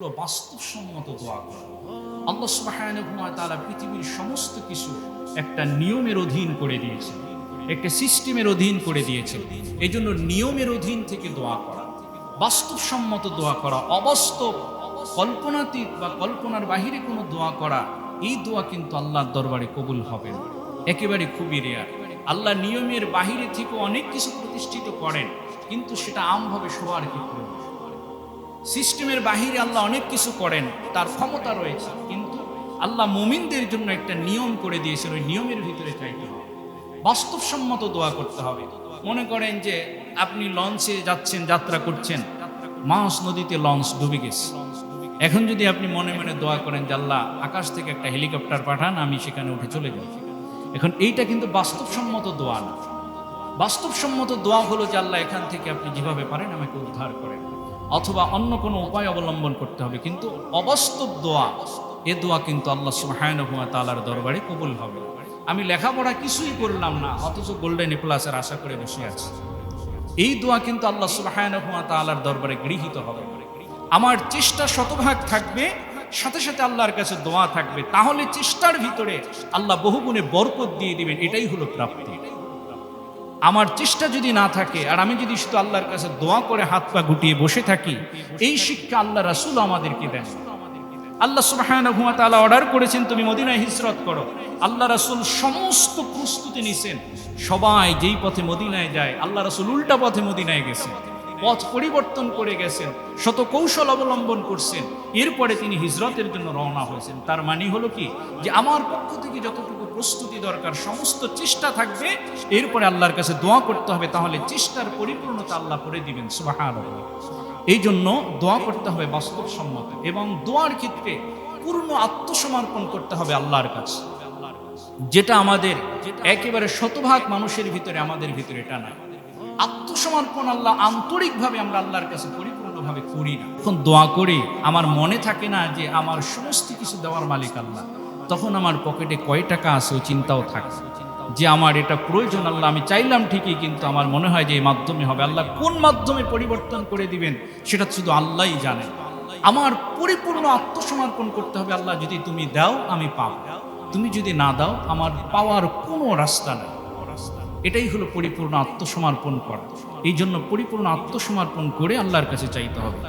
বাস্তবসম্মত দোয়া করা। আল্লাহ সুবহানাহু ওয়া তাআলা পৃথিবীর সমস্ত কিছু একটা নিয়মের অধীন করে দিয়েছেন, একটা সিস্টেমের অধীন করে দিয়েছেন। এই জন্য নিয়মের অধীন থেকে দোয়া করা, বাস্তবসম্মত দোয়া করা, অবাস্তব কল্পনাতীত বা কল্পনার বাহিরে কোনো দোয়া করা, এই দোয়া কিন্তু আল্লাহর দরবারে কবুল হবে না, একেবারে খুবই রেয়ার। আল্লাহ নিয়মের বাহিরে থেকে অনেক কিছু প্রতিষ্ঠিত করেন, কিন্তু সেটা আমভাবে সবার ক্ষেত্রে নয়। সিস্টেমের বাহিরে আল্লাহ অনেক কিছু করেন, তার ক্ষমতা রয়েছে, কিন্তু আল্লাহ মুমিনদের জন্য একটা নিয়ম করে দিয়েছেন, ওই নিয়মের ভিতরে চাইতে হবে, বাস্তবসম্মত দোয়া করতে হবে। মনে করেন যে আপনি লঞ্চে যাচ্ছেন, যাত্রা করছেন, মাছ নদীতে লঞ্চ ডুবে গেছে। এখন যদি আপনি মনে মনে দোয়া করেন যে আল্লাহ আকাশ থেকে একটা হেলিকপ্টার পাঠান, আমি সেখানে উঠে চলে যাব, এখন এইটা কিন্তু বাস্তবসম্মত দোয়া না। বাস্তবসম্মত দোয়া হলো যে আল্লাহ এখান থেকে আপনি যেভাবে পারেন আমাকে উদ্ধার করেন, অথবা অন্য কোনো উপায় অবলম্বন করতে হবে। কিন্তু অবাস্তব দোয়া, এ দোয়া কিন্তু আল্লাহ সুবহানাহু ওয়া তাআলার দরবারে কবুল হবে। আমি লেখাপড়া কিছুই করলাম না, অথচ গোল্ডেন এ প্লাসের আশা করে বসে আছি, এই দোয়া কিন্তু আল্লাহ সুবহানাহু ওয়া তাআলার দরবারে গৃহীত হবে। আমার চেষ্টা শতভাগ থাকবে, সাথে সাথে আল্লাহর কাছে দোয়া থাকবে, তাহলে চেষ্টার ভিতরে আল্লাহ বহুগুণে বরকত দিয়ে দিবেন। এটাই হলো প্রাপ্তি। আমার চেষ্টা যদি না থাকে আর আমি যদি শুধু আল্লাহর কাছে দোয়া করে হাত পা গুটিয়ে বসে থাকি, এই শিক্ষা আল্লাহ রাসূল আমাদেরকে দেন। আল্লাহ সুবহানাহু ওয়া তাআলা অর্ডার করেছেন তুমি মদিনায় হিজরত করো। আল্লাহ রাসূল সমস্ত প্রস্তুতি নিছেন। সবাই যেই পথে মদিনায় যায়, আল্লাহ রাসূল উল্টা পথে মদিনায় গেছেন, পথ পরিবর্তন করে গেছেন, শত কৌশল অবলম্বন করছেন, এরপরে তিনি হিজরতের জন্য রওনা হয়েছেন। তার মানে হলো কি, যে আমার পক্ষ থেকে যতটুকু প্রস্তুতি দরকার সমস্ত চেষ্টা থাকবে, এরপরে আল্লাহর কাছে দোয়া করতে হবে, তাহলে চেষ্টার পরিপূর্ণতা আল্লাহ করে দিবেন। সুবহানাল্লাহ। এই জন্য দোয়া করতে হবে বাস্তবসম্মত, এবং দোয়ার ক্ষেত্রে পূর্ণ আত্মসমর্পণ করতে হবে আল্লাহর কাছে, যেটা আমাদের একেবারে শতভাগ মানুষের ভিতরে, আমাদের ভিতরে এটা না। আত্মসমর্পণ আল্লাহ আন্তরিকভাবে আমরা আল্লাহর কাছে পরিপূর্ণভাবে করি না। যখন দোয়া করি আমার মনে থাকে না যে আমার সমস্ত কিছু দেওয়ার মালিক আল্লাহ, তখন আমার পকেটে কয় টাকা আছে ওই চিন্তাও থাকে, যে আমার এটা প্রয়োজন আল্লাহ, আমি চাইলাম ঠিকই, কিন্তু আমার মনে হয় যে এই মাধ্যমে হবে। আল্লাহ কোন মাধ্যমে পরিবর্তন করে দিবেন সেটা শুধু আল্লাহই জানেন। আমার পরিপূর্ণ আত্মসমর্পণ করতে হবে, আল্লাহ যদি তুমি দাও আমি পাব, তুমি যদি না দাও আমার পাওয়ার কোনো রাস্তা নেই। এটাই হলো পরিপূর্ণ আত্মসমর্পণ করা। এই জন্য পরিপূর্ণ আত্মসমর্পণ করে আল্লাহর কাছে চাইতে হবে।